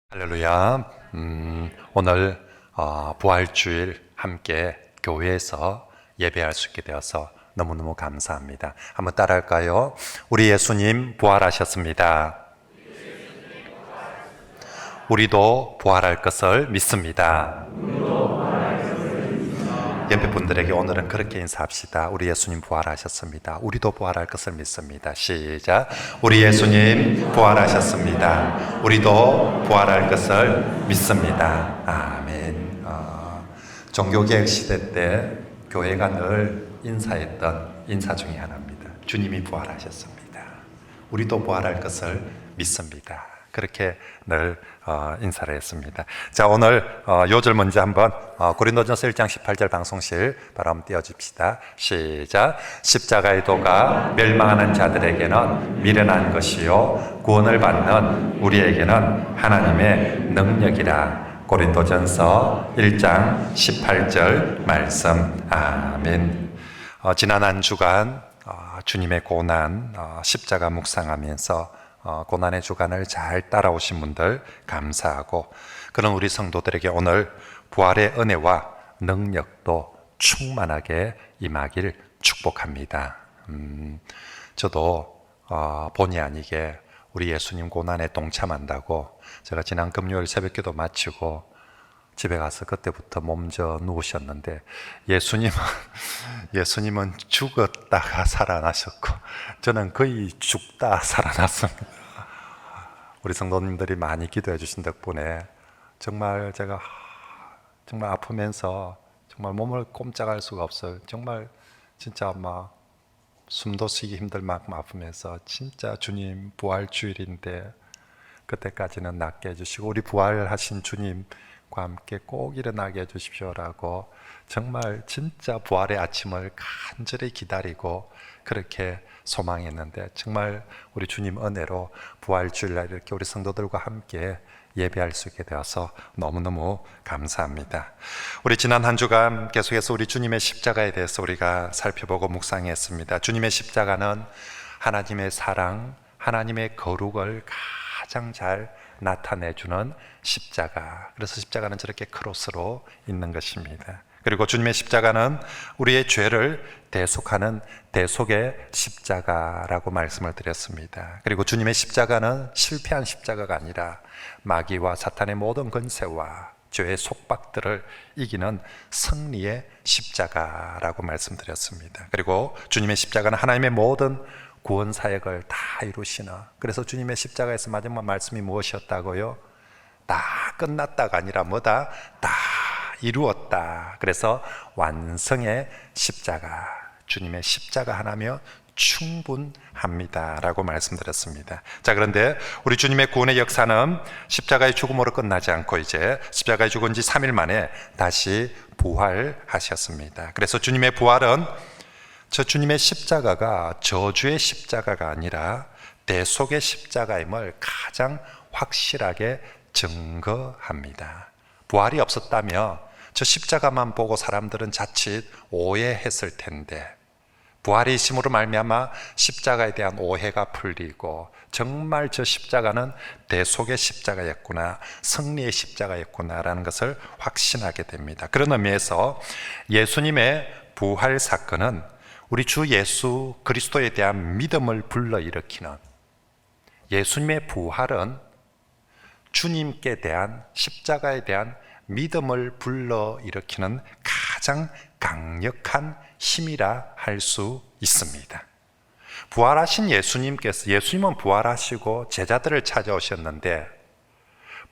할렐루야. 오늘 부활주일 함께 교회에서 예배할 수 있게 되어서 너무너무 감사합니다. 한번 따라할까요? 우리 예수님 부활하셨습니다. 우리도 부활할 것을 믿습니다. 옆에 분들에게 오늘은 그렇게 인사합시다. 우리 예수님 부활하셨습니다. 우리도 부활할 것을 믿습니다. 시작. 우리 예수님 부활하셨습니다. 우리도 부활할 것을 믿습니다. 아멘. 종교개혁 시대 때 교회가 늘 인사했던 인사 중에 하나입니다. 주님이 부활하셨습니다. 우리도 부활할 것을 믿습니다. 그렇게 늘 인사를 했습니다. 자, 오늘 요절 먼저 한번 고린도전서 1장 18절 방송실 바로 한번 띄워줍시다. 시작. 십자가의 도가 멸망하는 자들에게는 미련한 것이요 구원을 받는 우리에게는 하나님의 능력이라. 고린도전서 1장 18절 말씀. 아멘. 지난 한 주간 주님의 고난 십자가 묵상하면서 고난의 주간을 잘 따라오신 분들 감사하고, 그런 우리 성도들에게 오늘 부활의 은혜와 능력도 충만하게 임하길 축복합니다. 저도 본의 아니게 우리 예수님 고난에 동참한다고 제가 지난 금요일 새벽기도 마치고 집에 가서 그때부터 몸져 누우셨는데, 예수님은 죽었다가 살아나셨고 저는 거의 죽다 살아났습니다. 우리 성도님들이 많이 기도해 주신 덕분에 정말 제가 정말 아프면서 정말 몸을 꼼짝할 수가 없어요. 정말 진짜 숨도 쉬기 힘들 만큼 아프면서 진짜 주님 부활주일인데 그때까지는 낫게 해주시고 우리 부활하신 주님과 함께 꼭 일어나게 해주십시오라고 정말 진짜 부활의 아침을 간절히 기다리고 그렇게 소망했는데, 정말 우리 주님 은혜로 부활주일날 이렇게 우리 성도들과 함께 예배할 수 있게 되어서 너무너무 감사합니다. 우리 지난 한 주간 계속해서 우리 주님의 십자가에 대해서 우리가 살펴보고 묵상했습니다. 주님의 십자가는 하나님의 사랑, 하나님의 거룩을 가장 잘 나타내주는 십자가. 그래서 십자가는 저렇게 크로스로 있는 것입니다. 그리고 주님의 십자가는 우리의 죄를 대속하는 대속의 십자가라고 말씀을 드렸습니다. 그리고 주님의 십자가는 실패한 십자가가 아니라 마귀와 사탄의 모든 권세와 죄의 속박들을 이기는 승리의 십자가라고 말씀드렸습니다. 그리고 주님의 십자가는 하나님의 모든 구원 사역을 다 이루시는, 그래서 주님의 십자가에서 마지막 말씀이 무엇이었다고요? 다 끝났다가 아니라 뭐다? 다 이루었다. 그래서 완성의 십자가, 주님의 십자가 하나면 충분합니다 라고 말씀드렸습니다. 자, 그런데 우리 주님의 구원의 역사는 십자가의 죽음으로 끝나지 않고 이제 십자가에 죽은 지 3일 만에 다시 부활하셨습니다. 그래서 주님의 부활은 저 주님의 십자가가 저주의 십자가가 아니라 대속의 십자가임을 가장 확실하게 증거합니다. 부활이 없었다면 저 십자가만 보고 사람들은 자칫 오해했을 텐데, 부활이 있음으로 말미암아 십자가에 대한 오해가 풀리고 정말 저 십자가는 대속의 십자가였구나, 승리의 십자가였구나라는 것을 확신하게 됩니다. 그런 의미에서 예수님의 부활 사건은 우리 주 예수 그리스도에 대한 믿음을 불러일으키는, 예수님의 부활은 주님께 대한, 십자가에 대한 믿음을 불러일으키는 가장 강력한 힘이라 할 수 있습니다. 부활하신 예수님은 부활하시고 제자들을 찾아오셨는데,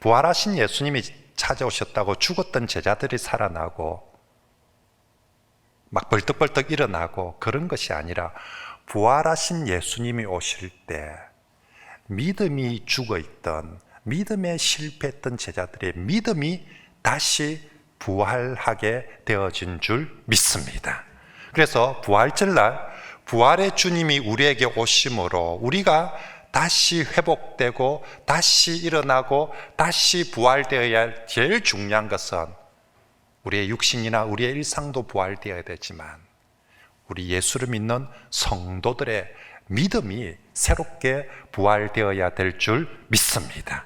부활하신 예수님이 찾아오셨다고 죽었던 제자들이 살아나고 막 벌떡벌떡 일어나고 그런 것이 아니라, 부활하신 예수님이 오실 때 믿음이 죽어있던, 믿음에 실패했던 제자들의 믿음이 다시 부활하게 되어진 줄 믿습니다. 그래서 부활절날 부활의 주님이 우리에게 오심으로 우리가 다시 회복되고 다시 일어나고 다시 부활되어야 할 제일 중요한 것은, 우리의 육신이나 우리의 일상도 부활되어야 되지만 우리 예수를 믿는 성도들의 믿음이 새롭게 부활되어야 될 줄 믿습니다.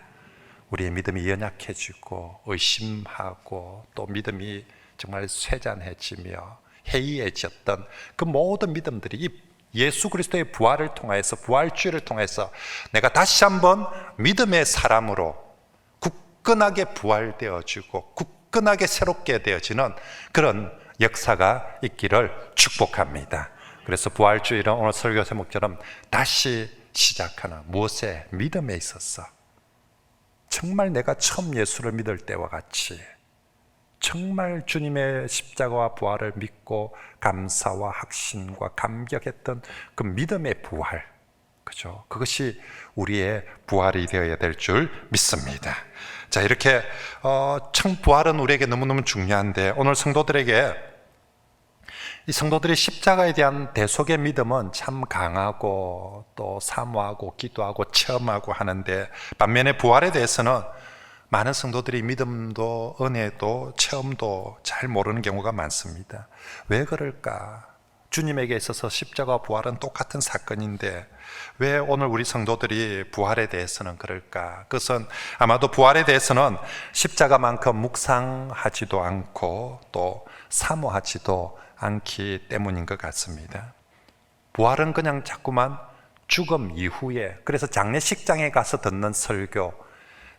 우리의 믿음이 연약해지고 의심하고 또 믿음이 정말 쇠잔해지며 해이해졌던 그 모든 믿음들이 이 예수 그리스도의 부활을 통해서, 부활주의를 통해서 내가 다시 한번 믿음의 사람으로 굳건하게 부활되어지고 굳건하게 새롭게 되어지는 그런 역사가 있기를 축복합니다. 그래서 부활주의는 오늘 설교 제목처럼 다시 시작하는 무엇에? 믿음에 있어서 정말 내가 처음 예수를 믿을 때와 같이 정말 주님의 십자가와 부활을 믿고 감사와 확신과 감격했던 그 믿음의 부활, 그죠? 그것이 우리의 부활이 되어야 될 줄 믿습니다. 자, 이렇게 참 부활은 우리에게 너무너무 중요한데 오늘 성도들에게 이 성도들이 십자가에 대한 대속의 믿음은 참 강하고 또 사모하고 기도하고 체험하고 하는데 반면에 부활에 대해서는 많은 성도들이 믿음도 은혜도 체험도 잘 모르는 경우가 많습니다. 왜 그럴까? 주님에게 있어서 십자가와 부활은 똑같은 사건인데 왜 오늘 우리 성도들이 부활에 대해서는 그럴까? 그것은 아마도 부활에 대해서는 십자가만큼 묵상하지도 않고 또 사모하지도 않기 때문인 것 같습니다. 부활은 그냥 자꾸만 죽음 이후에, 그래서 장례식장에 가서 듣는 설교,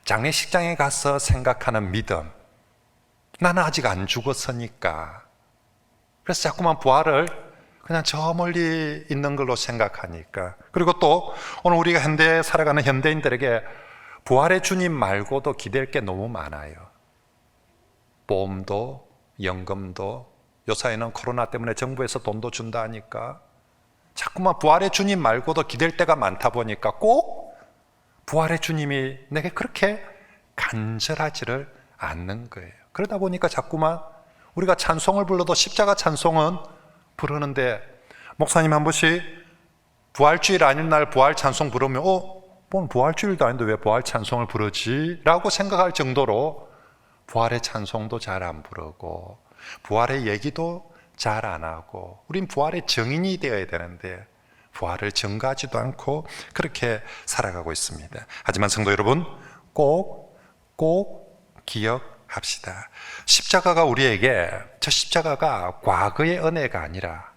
장례식장에 가서 생각하는 믿음, 나는 아직 안 죽었으니까, 그래서 자꾸만 부활을 그냥 저 멀리 있는 걸로 생각하니까. 그리고 또 오늘 우리가 현대에 살아가는 현대인들에게 부활의 주님 말고도 기댈 게 너무 많아요. 보험도 연금도, 요사이는 코로나 때문에 정부에서 돈도 준다 하니까 자꾸만 부활의 주님 말고도 기댈 때가 많다 보니까 꼭 부활의 주님이 내게 그렇게 간절하지를 않는 거예요. 그러다 보니까 자꾸만 우리가 찬송을 불러도 십자가 찬송은 부르는데, 목사님 한 번씩 부활주일 아닌 날 부활 찬송 부르면 뭔 부활주일도 아닌데 왜 부활 찬송을 부르지? 라고 생각할 정도로 부활의 찬송도 잘 안 부르고 부활의 얘기도 잘 안 하고, 우린 부활의 증인이 되어야 되는데 부활을 증거하지도 않고 그렇게 살아가고 있습니다. 하지만 성도 여러분, 꼭 기억합시다. 십자가가 우리에게, 저 십자가가 과거의 은혜가 아니라,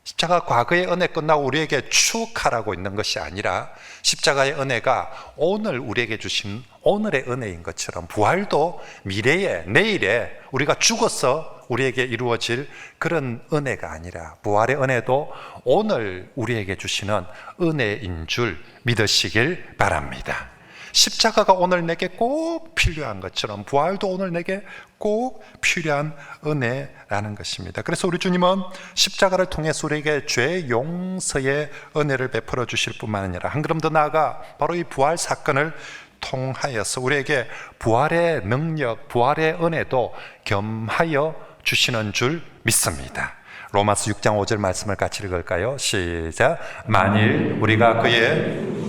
십자가 과거의 은혜 끝나고 우리에게 추억하라고 있는 것이 아니라 십자가의 은혜가 오늘 우리에게 주신 오늘의 은혜인 것처럼 부활도 미래에, 내일에 우리가 죽어서 우리에게 이루어질 그런 은혜가 아니라 부활의 은혜도 오늘 우리에게 주시는 은혜인 줄 믿으시길 바랍니다. 십자가가 오늘 내게 꼭 필요한 것처럼 부활도 오늘 내게 꼭 필요한 은혜라는 것입니다. 그래서 우리 주님은 십자가를 통해서 우리에게 죄 용서의 은혜를 베풀어 주실 뿐만 아니라 한 걸음 더 나아가 바로 이 부활 사건을 통하여서 우리에게 부활의 능력, 부활의 은혜도 겸하여 주시는 줄 믿습니다. 로마서 6장 5절 말씀을 같이 읽을까요? 시작. 만일 우리가 그의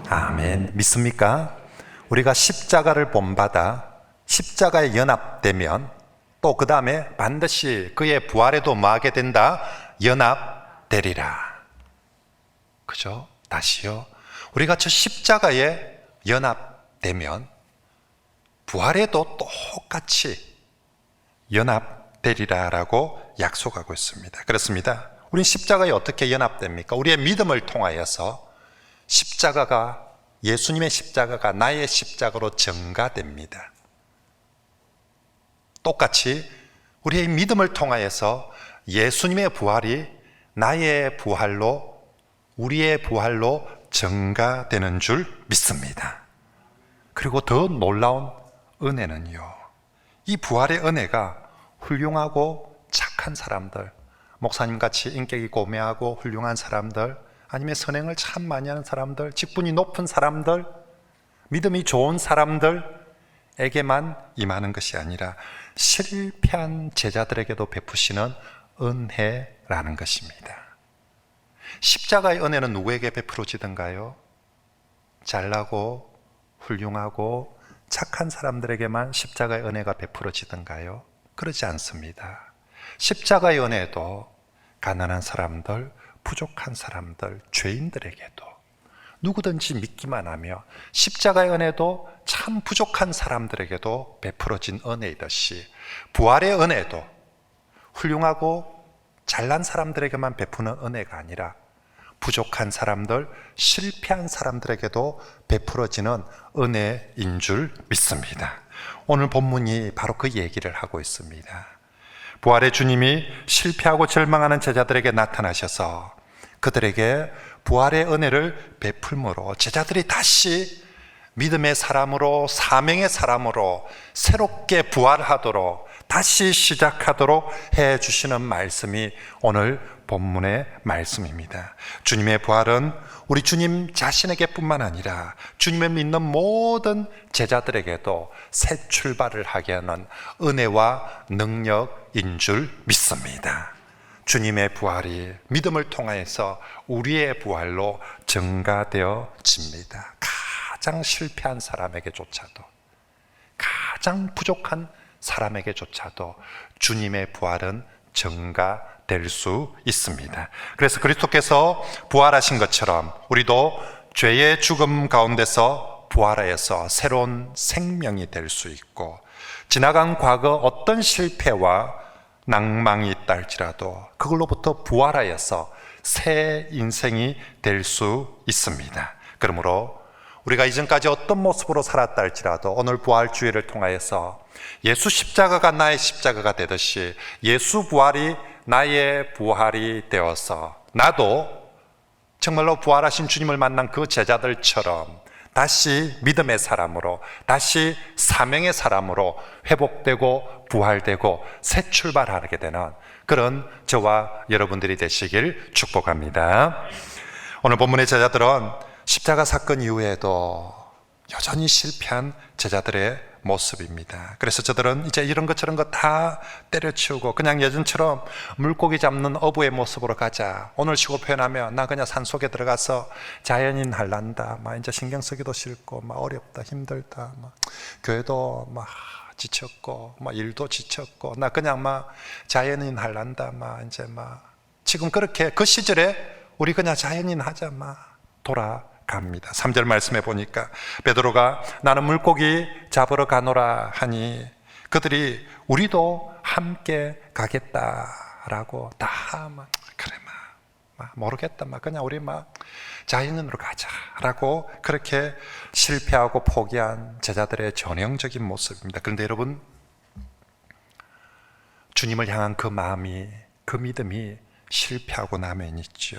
아멘. 믿습니까? 우리가 십자가를 본받아 십자가에 연합되면 또 그 다음에 반드시 그의 부활에도 뭐하게 된다? 연합되리라. 그죠? 다시요. 우리가 저 십자가에 연합되면 부활에도 똑같이 연합되리라라고 약속하고 있습니다. 그렇습니다. 우린 십자가에 어떻게 연합됩니까? 우리의 믿음을 통하여서 십자가가, 예수님의 십자가가 나의 십자가로 증가됩니다. 똑같이 우리의 믿음을 통하여서 예수님의 부활이 나의 부활로, 우리의 부활로 증가되는 줄 믿습니다. 그리고 더 놀라운 은혜는요, 이 부활의 은혜가 훌륭하고 착한 사람들, 목사님같이 인격이 고매하고 훌륭한 사람들, 아니면 선행을 참 많이 하는 사람들, 직분이 높은 사람들, 믿음이 좋은 사람들에게만 임하는 것이 아니라 실패한 제자들에게도 베푸시는 은혜라는 것입니다. 십자가의 은혜는 누구에게 베풀어지던가요? 잘나고 훌륭하고 착한 사람들에게만 십자가의 은혜가 베풀어지던가요? 그렇지 않습니다. 십자가의 은혜도 가난한 사람들, 부족한 사람들, 죄인들에게도 누구든지 믿기만 하며 십자가의 은혜도 참 부족한 사람들에게도 베풀어진 은혜이듯이 부활의 은혜도 훌륭하고 잘난 사람들에게만 베푸는 은혜가 아니라 부족한 사람들, 실패한 사람들에게도 베풀어지는 은혜인 줄 믿습니다. 오늘 본문이 바로 그 얘기를 하고 있습니다. 부활의 주님이 실패하고 절망하는 제자들에게 나타나셔서 그들에게 부활의 은혜를 베풀므로 제자들이 다시 믿음의 사람으로, 사명의 사람으로 새롭게 부활하도록, 다시 시작하도록 해주시는 말씀이 오늘 본문의 말씀입니다. 주님의 부활은 우리 주님 자신에게 뿐만 아니라 주님을 믿는 모든 제자들에게도 새 출발을 하게 하는 은혜와 능력인 줄 믿습니다. 주님의 부활이 믿음을 통해서 우리의 부활로 증가되어집니다. 가장 실패한 사람에게조차도, 가장 부족한 사람에게조차도 주님의 부활은 증가될 수 있습니다. 그래서 그리스도께서 부활하신 것처럼 우리도 죄의 죽음 가운데서 부활하여서 새로운 생명이 될 수 있고, 지나간 과거 어떤 실패와 낭망이 있다 할지라도 그걸로부터 부활하여서 새 인생이 될 수 있습니다. 그러므로 우리가 이전까지 어떤 모습으로 살았다 할지라도 오늘 부활주의를 통하여서 예수 십자가가 나의 십자가가 되듯이 예수 부활이 나의 부활이 되어서 나도 정말로 부활하신 주님을 만난 그 제자들처럼 다시 믿음의 사람으로, 다시 사명의 사람으로 회복되고 부활되고 새 출발하게 되는 그런 저와 여러분들이 되시길 축복합니다. 오늘 본문의 제자들은 십자가 사건 이후에도 여전히 실패한 제자들의 모습입니다. 그래서 저들은 이제 이런 것 저런 거 다 때려치우고 그냥 예전처럼 물고기 잡는 어부의 모습으로 가자. 오늘 식으로 표현하면 나 그냥 산속에 들어가서 자연인 할란다. 막 이제 신경 쓰기도 싫고 막 어렵다, 힘들다. 막 교회도 막 지쳤고 막 일도 지쳤고 나 그냥 막 자연인 할란다. 막 이제 막 지금 그렇게 그 시절에 우리 그냥 자연인 하자 막 돌아갑니다. 3절 말씀해 보니까 베드로가 나는 물고기 잡으러 가노라 하니 그들이 우리도 함께 가겠다라고 다 막 그래 막 모르겠다 막 그냥 우리 막 자연인으로 가자라고 그렇게 실패하고 포기한 제자들의 전형적인 모습입니다. 그런데 여러분, 주님을 향한 그 마음이, 그 믿음이 실패하고 나면 있죠.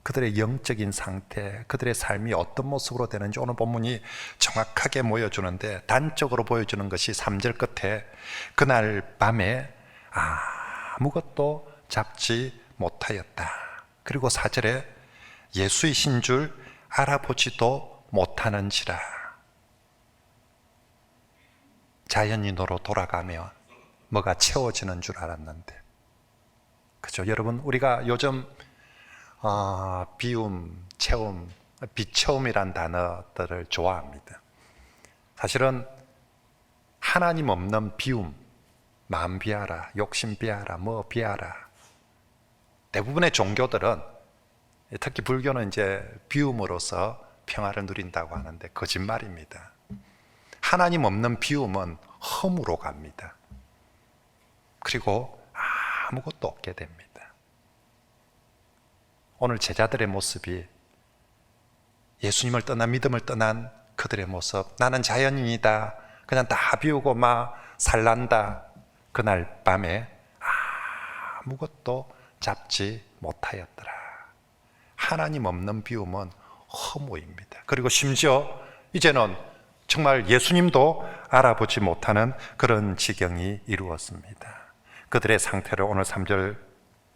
그들의 영적인 상태, 그들의 삶이 어떤 모습으로 되는지 오늘 본문이 정확하게 보여주는데, 단적으로 보여주는 것이 3절 끝에 그날 밤에 아무것도 잡지 못하였다. 그리고 4절에 예수이신 줄 알아보지도 못하는지라. 자연인으로 돌아가며 뭐가 채워지는 줄 알았는데, 그죠? 여러분, 우리가 요즘 비움, 채움, 비채움이란 단어들을 좋아합니다. 사실은 하나님 없는 비움, 마음 비하라, 욕심 비하라, 뭐 비하라. 대부분의 종교들은, 특히 불교는 이제 비움으로서 평화를 누린다고 하는데 거짓말입니다. 하나님 없는 비움은 험으로 갑니다. 그리고 아무것도 없게 됩니다. 오늘 제자들의 모습이 예수님을 떠난, 믿음을 떠난 그들의 모습, 나는 자연인이다, 그냥 다 비우고 막 살란다. 그날 밤에 아무것도 잡지 못하였더라. 하나님 없는 비움은 허무입니다. 그리고 심지어 이제는 정말 예수님도 알아보지 못하는 그런 지경이 이루어집니다. 그들의 상태를 오늘 3절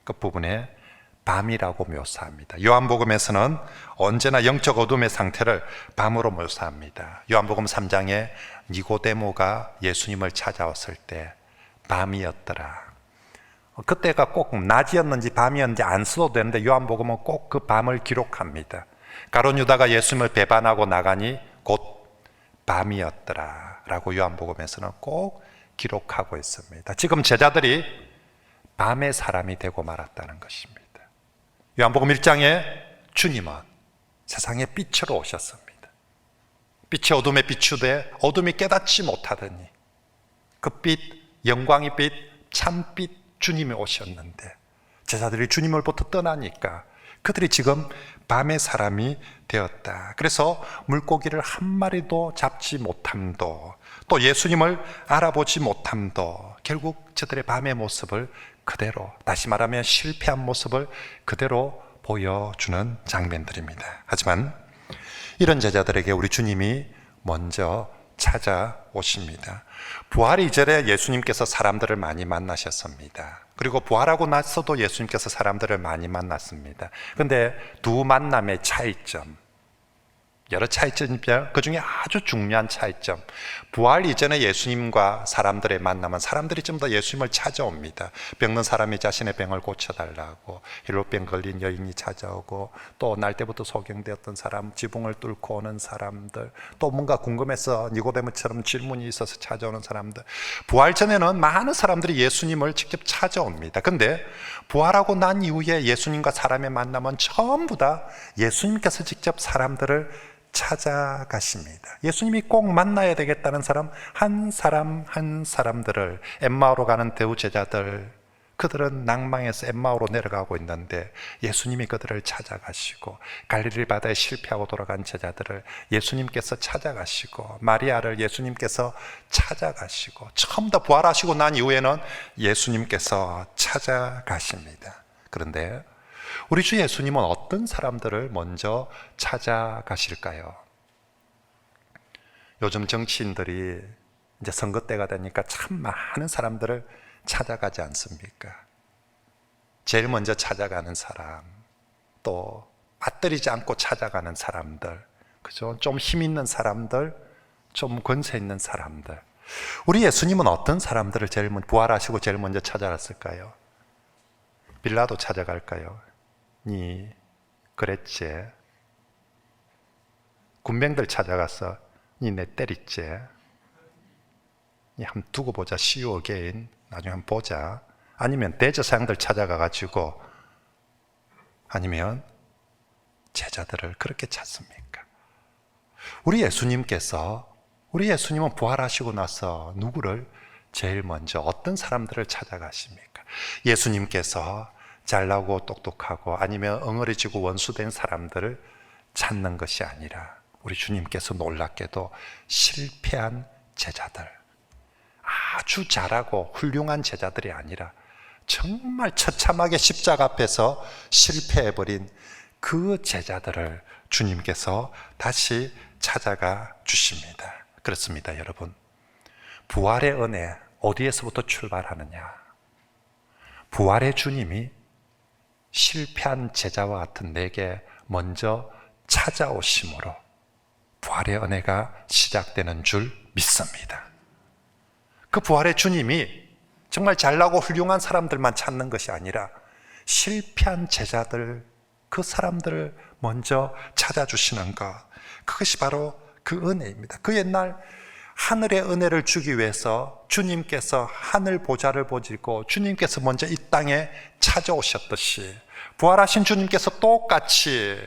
끝부분에 밤이라고 묘사합니다. 요한복음에서는 언제나 영적 어둠의 상태를 밤으로 묘사합니다. 요한복음 3장에 니고데모가 예수님을 찾아왔을 때 밤이었더라. 그때가 꼭 낮이었는지 밤이었는지 안 써도 되는데 요한복음은 꼭 그 밤을 기록합니다. 가룟 유다가 예수님을 배반하고 나가니 곧 밤이었더라 라고 요한복음에서는 꼭 기록하고 있습니다. 지금 제자들이 밤의 사람이 되고 말았다는 것입니다. 요한복음 1장에 주님은 세상에 빛으로 오셨습니다. 빛이 어둠에 비추되 어둠이 깨닫지 못하더니 그 빛, 영광의 빛, 참빛 주님이 오셨는데 제자들이 주님을부터 떠나니까 그들이 지금 밤의 사람이 되었다. 그래서 물고기를 한 마리도 잡지 못함도 또 예수님을 알아보지 못함도 결국 저들의 밤의 모습을 그대로, 다시 말하면 실패한 모습을 그대로 보여주는 장면들입니다. 하지만 이런 제자들에게 우리 주님이 먼저 찾아오십니다. 부활 이전에 예수님께서 사람들을 많이 만나셨습니다. 그리고 부활하고 나서도 예수님께서 사람들을 많이 만났습니다. 그런데 두 만남의 차이점, 여러 차이점이지만 그 중에 아주 중요한 차이점, 부활 이전에 예수님과 사람들의 만남은 사람들이 좀 더 예수님을 찾아옵니다. 병든 사람이 자신의 병을 고쳐달라고, 힐로병 걸린 여인이 찾아오고, 또 날 때부터 소경되었던 사람, 지붕을 뚫고 오는 사람들, 또 뭔가 궁금해서 니고데모처럼 질문이 있어서 찾아오는 사람들. 부활 전에는 많은 사람들이 예수님을 직접 찾아옵니다. 근데 부활하고 난 이후에 예수님과 사람의 만남은 전부 다 예수님께서 직접 사람들을 찾아가십니다. 예수님이 꼭 만나야 되겠다는 사람 한 사람들을, 엠마오로 가는 두 제자들, 그들은 낭망해서 엠마오로 내려가고 있는데 예수님이 그들을 찾아가시고, 갈릴리 바다에 실패하고 돌아간 제자들을 예수님께서 찾아가시고, 마리아를 예수님께서 찾아가시고, 처음 다 부활하시고 난 이후에는 예수님께서 찾아가십니다. 그런데 우리 주 예수님은 어떤 사람들을 먼저 찾아가실까요? 요즘 정치인들이 이제 선거 때가 되니까 참 많은 사람들을 찾아가지 않습니까? 제일 먼저 찾아가는 사람, 또 맞들이지 않고 찾아가는 사람들, 그죠? 좀 힘 있는 사람들, 좀 권세 있는 사람들. 우리 예수님은 어떤 사람들을 제일 먼저, 부활하시고 제일 먼저 찾아갔을까요? 빌라도 찾아갈까요? 니 그랬지? 군병들 찾아가서 니 내 때렸지? 니 한번 두고 보자, see you again, 나중에 한번 보자. 아니면 대제사장들 찾아가가지고, 아니면 제자들을 그렇게 찾습니까? 우리 예수님은 부활하시고 나서 누구를 제일 먼저, 어떤 사람들을 찾아가십니까? 예수님께서 잘나고 똑똑하고 아니면 엉어리지고 원수된 사람들을 찾는 것이 아니라 우리 주님께서 놀랍게도 실패한 제자들, 아주 잘하고 훌륭한 제자들이 아니라 정말 처참하게 십자가 앞에서 실패해버린 그 제자들을 주님께서 다시 찾아가 주십니다. 그렇습니다, 여러분. 부활의 은혜 어디에서부터 출발하느냐? 부활의 주님이 실패한 제자와 같은 내게 먼저 찾아오심으로 부활의 은혜가 시작되는 줄 믿습니다. 그 부활의 주님이 정말 잘나고 훌륭한 사람들만 찾는 것이 아니라 실패한 제자들, 그 사람들을 먼저 찾아주시는 것, 그것이 바로 그 은혜입니다. 그 옛날 하늘의 은혜를 주기 위해서 주님께서 하늘 보좌를 보시고 주님께서 먼저 이 땅에 찾아오셨듯이 부활하신 주님께서 똑같이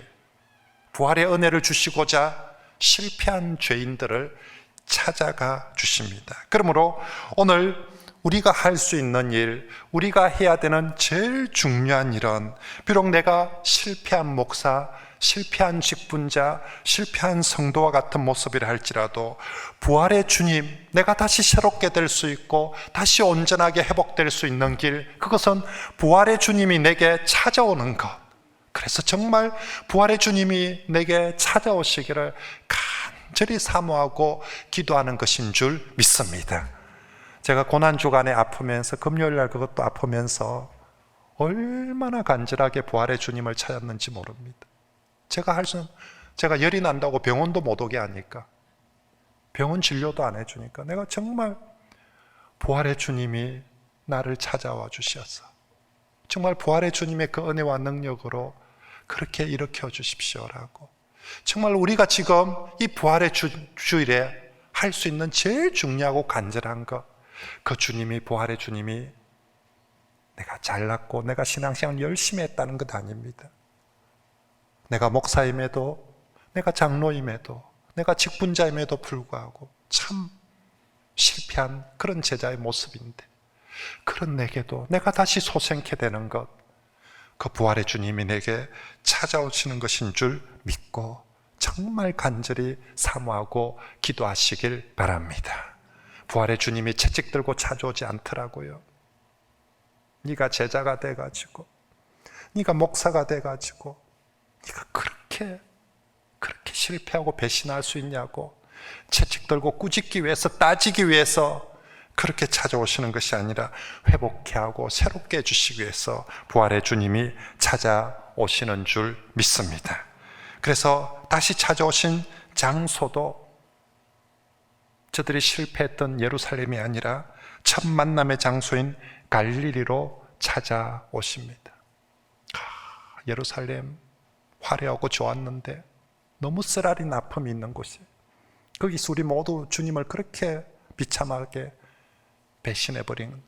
부활의 은혜를 주시고자 실패한 죄인들을 찾아가 주십니다. 그러므로 오늘 우리가 할 수 있는 일, 우리가 해야 되는 제일 중요한 일은, 비록 내가 실패한 목사, 실패한 직분자, 실패한 성도와 같은 모습이라 할지라도 부활의 주님, 내가 다시 새롭게 될 수 있고 다시 온전하게 회복될 수 있는 길, 그것은 부활의 주님이 내게 찾아오는 것. 그래서 정말 부활의 주님이 내게 찾아오시기를 간절히 사모하고 기도하는 것인 줄 믿습니다. 제가 고난주간에 아프면서, 금요일날 그것도 아프면서 얼마나 간절하게 부활의 주님을 찾았는지 모릅니다. 제가 열이 난다고 병원도 못 오게 하니까, 병원 진료도 안 해주니까 내가 정말 부활의 주님이 나를 찾아와 주셔서 정말 부활의 주님의 그 은혜와 능력으로 그렇게 일으켜 주십시오라고, 정말 우리가 지금 이 부활의 주일에 할 수 있는 제일 중요하고 간절한 것, 그 주님이, 부활의 주님이 내가 잘났고 내가 신앙생활 열심히 했다는 것 아닙니다. 내가 목사임에도, 내가 장로임에도, 내가 직분자임에도 불구하고 참 실패한 그런 제자의 모습인데, 그런 내게도 내가 다시 소생케 되는 것, 그 부활의 주님이 내게 찾아오시는 것인 줄 믿고 정말 간절히 사모하고 기도하시길 바랍니다. 부활의 주님이 채찍 들고 찾아오지 않더라고요. 네가 제자가 돼가지고, 네가 목사가 돼가지고 네가 그렇게 실패하고 배신할 수 있냐고 채찍 들고 꾸짖기 위해서, 따지기 위해서 그렇게 찾아오시는 것이 아니라 회복케 하고 새롭게 해주시기 위해서 부활의 주님이 찾아오시는 줄 믿습니다. 그래서 다시 찾아오신 장소도 저들이 실패했던 예루살렘이 아니라 첫 만남의 장소인 갈릴리로 찾아오십니다. 예루살렘 화려하고 좋았는데 너무 쓰라린 아픔이 있는 곳이, 거기서 우리 모두 주님을 그렇게 비참하게 배신해버린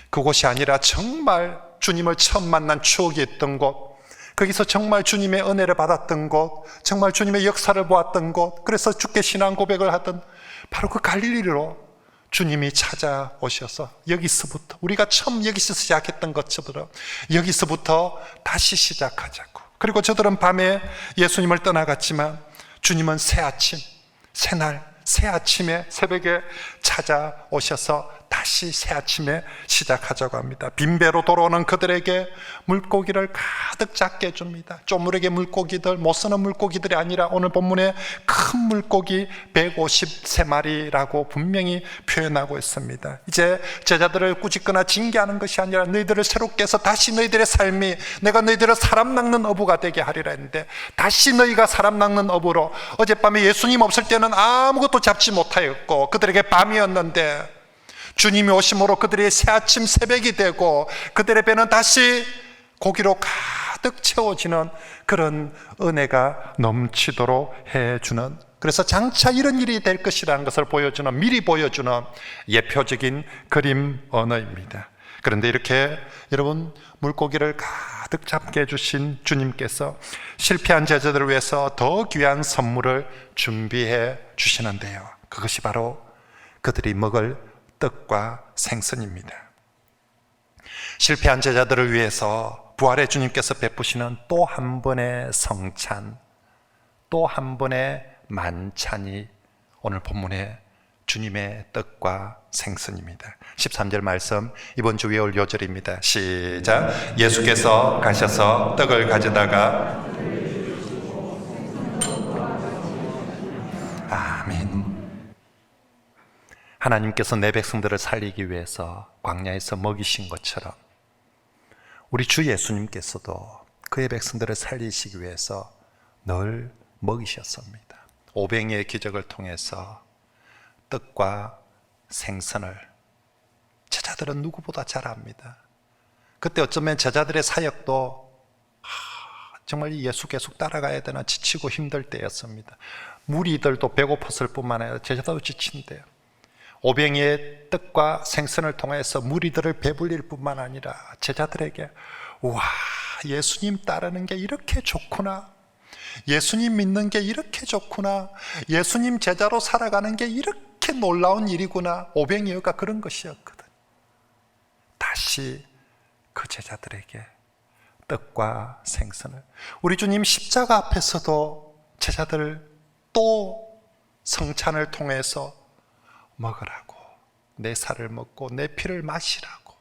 그곳이 아니라 정말 주님을 처음 만난 추억이 있던 곳, 거기서 정말 주님의 은혜를 받았던 곳, 정말 주님의 역사를 보았던 곳, 그래서 주께 신앙 고백을 하던 바로 그 갈릴리로 주님이 찾아오셔서 여기서부터, 우리가 처음 여기서 시작했던 것처럼 여기서부터 다시 시작하자고. 그리고 저들은 밤에 예수님을 떠나갔지만 주님은 새 아침, 새날, 새 아침에 새벽에 찾아오셔서 다시 새 아침에 시작하자고 합니다. 빈배로 돌아오는 그들에게 물고기를 가득 잡게 해줍니다. 쪼무레기 물고기들, 못 쓰는 물고기들이 아니라 오늘 본문에 큰 물고기 153마리라고 분명히 표현하고 있습니다. 이제 제자들을 꾸짖거나 징계하는 것이 아니라 너희들을 새롭게 해서 다시 너희들의 삶이, 내가 너희들을 사람 낚는 어부가 되게 하리라 했는데, 다시 너희가 사람 낚는 어부로, 어젯밤에 예수님 없을 때는 아무것도 잡지 못하였고 그들에게 밤이었는데 주님이 오심으로 그들의 새아침 새벽이 되고 그들의 배는 다시 고기로 가득 채워지는 그런 은혜가 넘치도록 해주는, 그래서 장차 이런 일이 될 것이라는 것을 보여주는, 미리 보여주는 예표적인 그림 언어입니다. 그런데 이렇게 여러분 물고기를 가득 잡게 해주신 주님께서 실패한 제자들을 위해서 더 귀한 선물을 준비해 주시는데요, 그것이 바로 그들이 먹을 떡과 생선입니다. 실패한 제자들을 위해서 부활의 주님께서 베푸시는 또 한 번의 성찬, 또 한 번의 만찬이 오늘 본문의 주님의 떡과 생선입니다. 13절 말씀, 이번 주 외울 요절입니다. 시작. 예수께서 가셔서 떡을 가져다가, 아멘. 하나님께서 내 백성들을 살리기 위해서 광야에서 먹이신 것처럼 우리 주 예수님께서도 그의 백성들을 살리시기 위해서 늘 먹이셨습니다. 오병이의 기적을 통해서 떡과 생선을 제자들은 누구보다 잘 압니다. 그때 어쩌면 제자들의 사역도 정말 예수 계속 따라가야 되나 지치고 힘들 때였습니다. 무리들도 배고팠을 뿐만 아니라 제자도 지친대요. 오병이의 떡과 생선을 통해서 무리들을 배불릴 뿐만 아니라 제자들에게, 와, 예수님 따르는 게 이렇게 좋구나, 예수님 믿는 게 이렇게 좋구나, 예수님 제자로 살아가는 게 이렇게 놀라운 일이구나, 오병이어가 그런 것이었거든. 다시 그 제자들에게 떡과 생선을, 우리 주님 십자가 앞에서도 제자들 또 성찬을 통해서 먹으라고, 내 살을 먹고 내 피를 마시라고,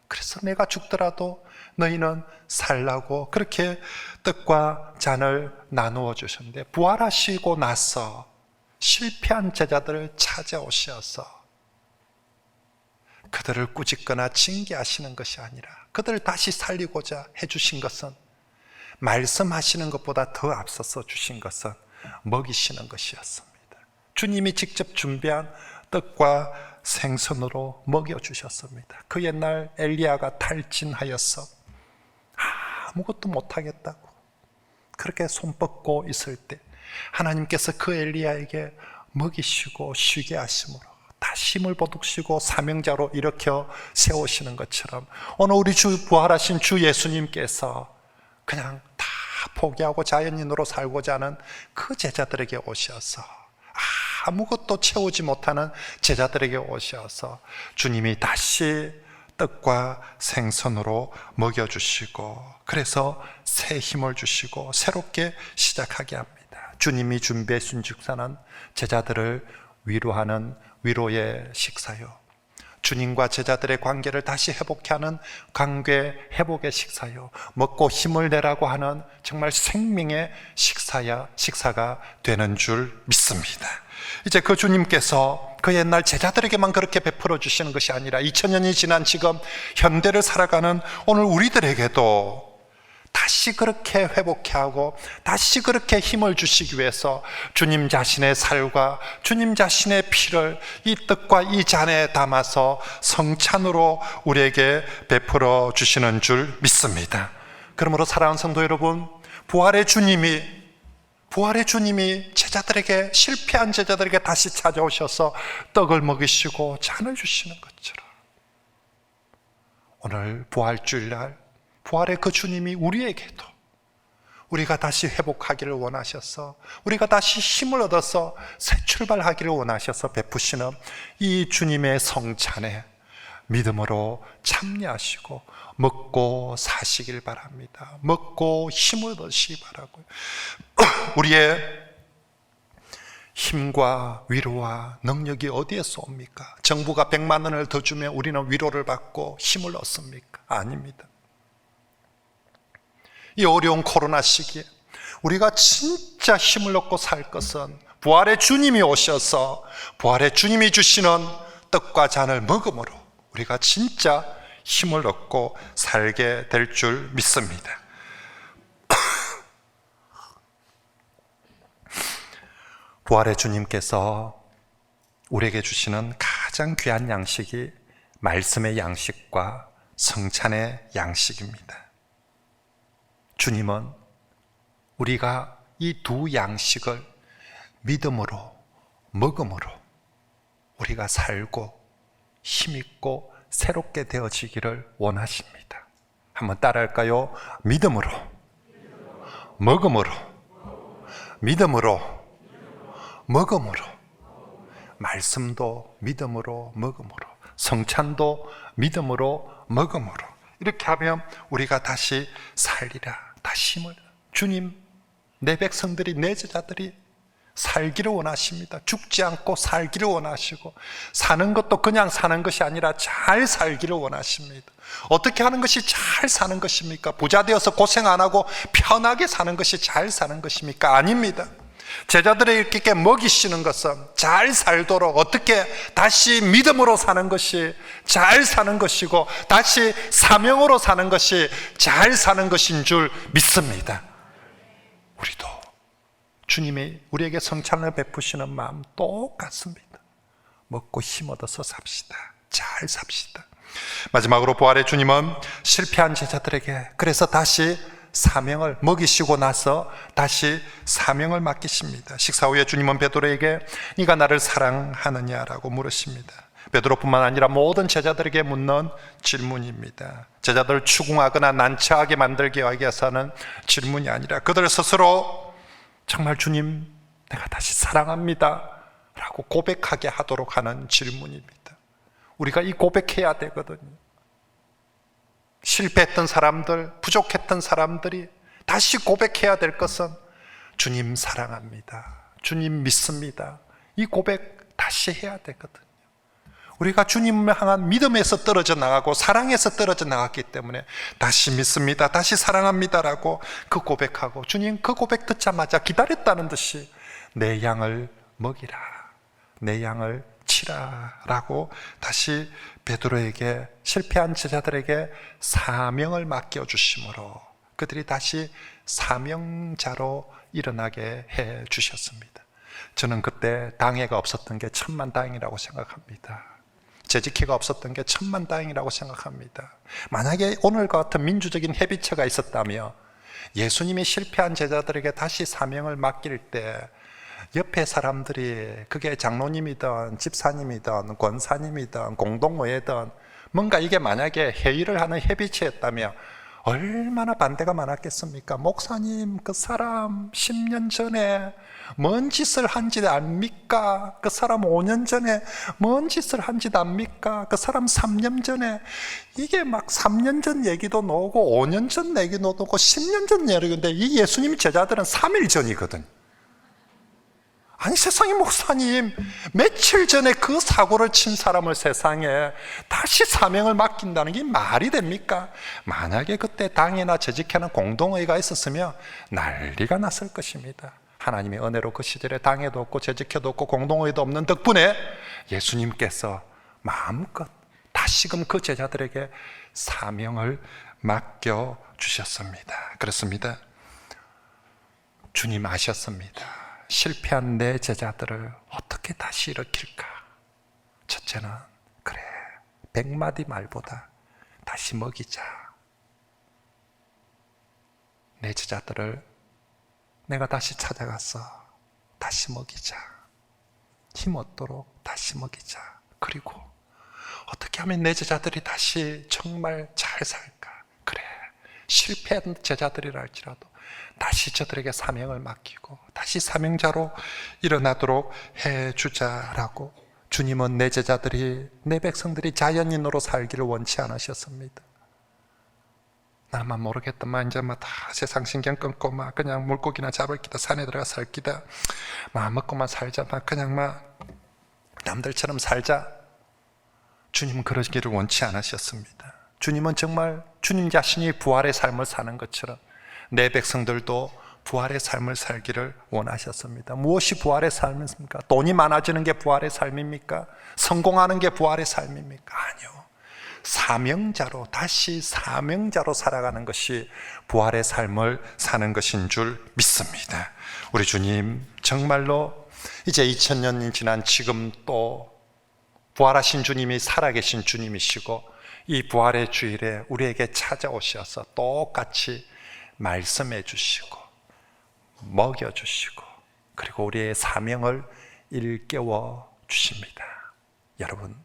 그래서 내가 죽더라도 너희는 살라고 그렇게 떡과 잔을 나누어 주셨는데, 부활하시고 나서 실패한 제자들을 찾아오셔서 그들을 꾸짖거나 징계하시는 것이 아니라 그들을 다시 살리고자 해주신 것은, 말씀하시는 것보다 더 앞서서 주신 것은 먹이시는 것이었습니다. 주님이 직접 준비한 떡과 생선으로 먹여주셨습니다. 그 옛날 엘리야가 탈진하여서 아무것도 못하겠다고 그렇게 손 뻗고 있을 때 하나님께서 그 엘리야에게 먹이시고 쉬게 하심으로 다시 힘을 보듬시고 사명자로 일으켜 세우시는 것처럼 오늘 우리 부활하신 주 예수님께서 그냥 다 포기하고 자연인으로 살고자 하는 그 제자들에게 오셔서 아무것도 채우지 못하는 제자들에게 오셔서 주님이 다시 떡과 생선으로 먹여주시고 그래서 새 힘을 주시고 새롭게 시작하게 합니다. 주님이 준비해 주신 식사는 제자들을 위로하는 위로의 식사요, 주님과 제자들의 관계를 다시 회복케 하는 관계 회복의 식사요, 먹고 힘을 내라고 하는 정말 생명의 식사가 되는 줄 믿습니다. 이제 그 주님께서 그 옛날 제자들에게만 그렇게 베풀어 주시는 것이 아니라 2000년이 지난 지금 현대를 살아가는 오늘 우리들에게도 다시 그렇게 회복해 하고 다시 그렇게 힘을 주시기 위해서 주님 자신의 살과 주님 자신의 피를 이 떡과 이 잔에 담아서 성찬으로 우리에게 베풀어 주시는 줄 믿습니다. 그러므로 사랑하는 성도 여러분, 부활의 주님이 제자들에게, 실패한 제자들에게 다시 찾아오셔서 떡을 먹이시고 잔을 주시는 것처럼 오늘 부활주일날 부활의 그 주님이 우리에게도 우리가 다시 회복하기를 원하셔서 우리가 다시 힘을 얻어서 새 출발하기를 원하셔서 베푸시는 이 주님의 성찬에 믿음으로 참여하시고 먹고 사시길 바랍니다. 먹고 힘을 얻으시기 바라고요. 우리의 힘과 위로와 능력이 어디에서 옵니까? 정부가 100만 원을 더 주면 우리는 위로를 받고 힘을 얻습니까? 아닙니다. 이 어려운 코로나 시기에 우리가 진짜 힘을 얻고 살 것은 부활의 주님이 오셔서 부활의 주님이 주시는 떡과 잔을 먹음으로 우리가 진짜 힘을 얻고 살게 될 줄 믿습니다. 부활의 주님께서 우리에게 주시는 가장 귀한 양식이 말씀의 양식과 성찬의 양식입니다. 주님은 우리가 이 두 양식을 믿음으로 먹음으로 우리가 살고 힘있고 새롭게 되어지기를 원하십니다. 한번 따라할까요? 믿음으로 먹음으로 믿음으로 먹음으로 말씀도 믿음으로 먹음으로 성찬도 믿음으로 먹음으로 이렇게 하면 우리가 다시 살리라. 다시 힘을 주님, 내 백성들이 내 제자들이 살기를 원하십니다. 죽지 않고 살기를 원하시고 사는 것도 그냥 사는 것이 아니라 잘 살기를 원하십니다. 어떻게 하는 것이 잘 사는 것입니까? 부자 되어서 고생 안 하고 편하게 사는 것이 잘 사는 것입니까? 아닙니다. 제자들에게 먹이시는 것은 잘 살도록 어떻게 다시 믿음으로 사는 것이 잘 사는 것이고 다시 사명으로 사는 것이 잘 사는 것인 줄 믿습니다. 우리도 주님이 우리에게 성찬을 베푸시는 마음 똑같습니다. 먹고 힘 얻어서 삽시다. 잘 삽시다. 마지막으로 부활의 주님은 실패한 제자들에게 그래서 다시 사명을 먹이시고 나서 다시 사명을 맡기십니다. 식사 후에 주님은 베드로에게 네가 나를 사랑하느냐라고 물으십니다. 베드로뿐만 아니라 모든 제자들에게 묻는 질문입니다. 제자들을 추궁하거나 난처하게 만들기 위해서는 질문이 아니라 그들 스스로 정말 주님 내가 다시 사랑합니다 라고 고백하게 하도록 하는 질문입니다. 우리가 이 고백해야 되거든요. 실패했던 사람들, 부족했던 사람들이 다시 고백해야 될 것은 주님 사랑합니다. 주님 믿습니다. 이 고백 다시 해야 되거든요. 우리가 주님을 향한 믿음에서 떨어져 나가고 사랑에서 떨어져 나갔기 때문에 다시 믿습니다. 다시 사랑합니다라고 그 고백하고 주님 그 고백 듣자마자 기다렸다는 듯이 내 양을 먹이라. 내 양을 치라 라고 다시 베드로에게 실패한 제자들에게 사명을 맡겨주심으로 그들이 다시 사명자로 일어나게 해 주셨습니다. 저는 그때 당회가 없었던 게 천만다행이라고 생각합니다. 재직회가 없었던 게 천만다행이라고 생각합니다. 만약에 오늘과 같은 민주적인 협의체가 있었다면 예수님이 실패한 제자들에게 다시 사명을 맡길 때 옆에 사람들이 그게 장로님이든 집사님이든 권사님이든 공동모회든 뭔가 이게 만약에 회의를 하는 협의체였다면 얼마나 반대가 많았겠습니까? 목사님, 그 사람 10년 전에 뭔 짓을 한지 압니까? 그 사람 5년 전에 뭔 짓을 한지 압니까? 그 사람 3년 전에, 이게 막 3년 전 얘기도 나오고 5년 전 얘기도 나오고 10년 전 얘기인데, 이 예수님 제자들은 3일 전이거든. 아니, 세상에 목사님, 며칠 전에 그 사고를 친 사람을 세상에 다시 사명을 맡긴다는 게 말이 됩니까? 만약에 그때 당이나 재직하는 공동회의가 있었으면 난리가 났을 것입니다. 하나님의 은혜로 그 시절에 당회도 없고 재직회도 없고 공동회의도 없는 덕분에 예수님께서 마음껏 다시금 그 제자들에게 사명을 맡겨주셨습니다. 그렇습니다. 주님 아셨습니다. 실패한 내 제자들을 어떻게 다시 일으킬까? 첫째는, 그래, 100마디 말보다 다시 먹이자. 내 제자들을 내가 다시 찾아가서 다시 먹이자. 힘 얻도록 다시 먹이자. 그리고 어떻게 하면 내 제자들이 다시 정말 잘 살까? 그래, 실패한 제자들이라 할지라도 다시 저들에게 사명을 맡기고 다시 사명자로 일어나도록 해주자라고. 주님은 내 제자들이, 내 백성들이 자연인으로 살기를 원치 않으셨습니다. 나만 모르겠다만 이제 막 다 세상 신경 끊고 막 그냥 물고기나 잡을 기다, 산에 들어가 살 기다, 막 먹고만 살자, 막 그냥 막 남들처럼 살자. 주님은 그러기를 원치 않으셨습니다. 주님은 정말 주님 자신이 부활의 삶을 사는 것처럼 내 백성들도 부활의 삶을 살기를 원하셨습니다. 무엇이 부활의 삶입니까? 돈이 많아지는 게 부활의 삶입니까? 성공하는 게 부활의 삶입니까? 아니요. 사명자로, 다시 사명자로 살아가는 것이 부활의 삶을 사는 것인 줄 믿습니다. 우리 주님 정말로 이제 2000년이 지난 지금 또 부활하신 주님이 살아계신 주님이시고, 이 부활의 주일에 우리에게 찾아오셔서 똑같이 말씀해 주시고 먹여 주시고, 그리고 우리의 사명을 일깨워 주십니다. 여러분,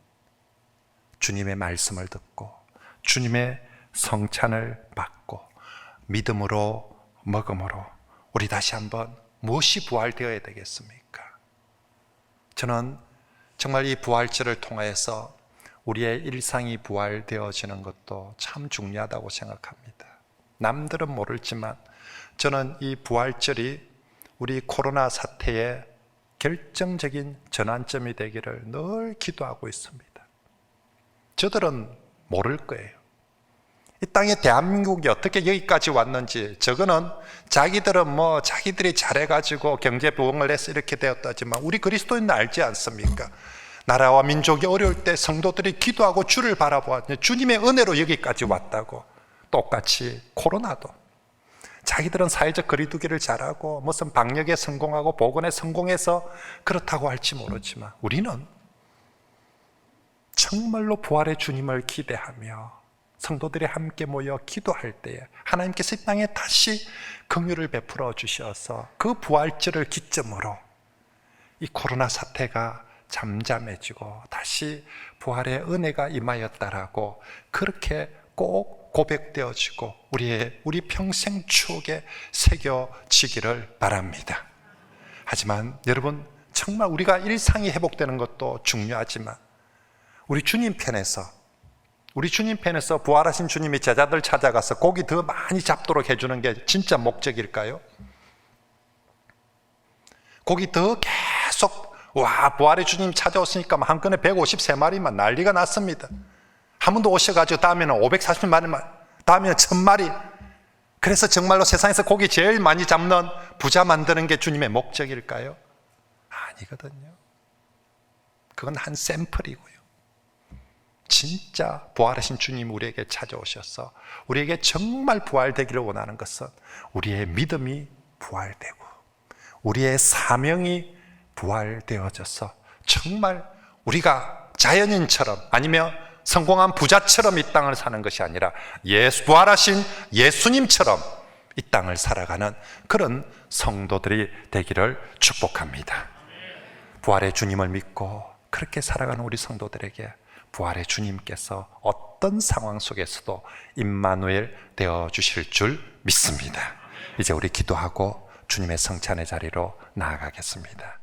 주님의 말씀을 듣고 주님의 성찬을 받고 믿음으로 먹음으로 우리 다시 한번 무엇이 부활되어야 되겠습니까? 저는 정말 이 부활절을 통해서 우리의 일상이 부활되어지는 것도 참 중요하다고 생각합니다. 남들은 모르지만 저는 이 부활절이 우리 코로나 사태의 결정적인 전환점이 되기를 늘 기도하고 있습니다. 저들은 모를 거예요. 이 땅에 대한민국이 어떻게 여기까지 왔는지. 저거는 자기들은 자기들이 잘해가지고 경제 부흥을 해서 이렇게 되었다지만 우리 그리스도인은 알지 않습니까? 나라와 민족이 어려울 때 성도들이 기도하고 주를 바라보았는데 주님의 은혜로 여기까지 왔다고. 똑같이 코로나도 자기들은 사회적 거리두기를 잘하고 무슨 방역에 성공하고 보건에 성공해서 그렇다고 할지 모르지만 우리는 정말로 부활의 주님을 기대하며 성도들이 함께 모여 기도할 때에 하나님께서 이 땅에 다시 긍휼을 베풀어 주셔서 그 부활절을 기점으로 이 코로나 사태가 잠잠해지고 다시 부활의 은혜가 임하였다라고 그렇게 꼭 고백되어지고 우리 평생 추억에 새겨지기를 바랍니다. 하지만 여러분, 정말 우리가 일상이 회복되는 것도 중요하지만 우리 주님 편에서 부활하신 주님이 제자들 찾아가서 고기 더 많이 잡도록 해주는 게 진짜 목적일까요? 고기 더 계속, 부활의 주님 찾아오시니까 한 건에 153마리만 난리가 났습니다. 한 번 더 오셔가지고 다음에는 540마리만, 다음에는 1000마리. 그래서 정말로 세상에서 고기 제일 많이 잡는 부자 만드는 게 주님의 목적일까요? 아니거든요. 그건 한 샘플이고요. 진짜 부활하신 주님 우리에게 찾아오셔서 우리에게 정말 부활되기를 원하는 것은 우리의 믿음이 부활되고 우리의 사명이 부활되어져서 정말 우리가 자연인처럼 아니면 성공한 부자처럼 이 땅을 사는 것이 아니라 부활하신 예수님처럼 이 땅을 살아가는 그런 성도들이 되기를 축복합니다. 부활의 주님을 믿고 그렇게 살아가는 우리 성도들에게 부활의 주님께서 어떤 상황 속에서도 임마누엘 되어 주실 줄 믿습니다. 이제 우리 기도하고 주님의 성찬의 자리로 나아가겠습니다.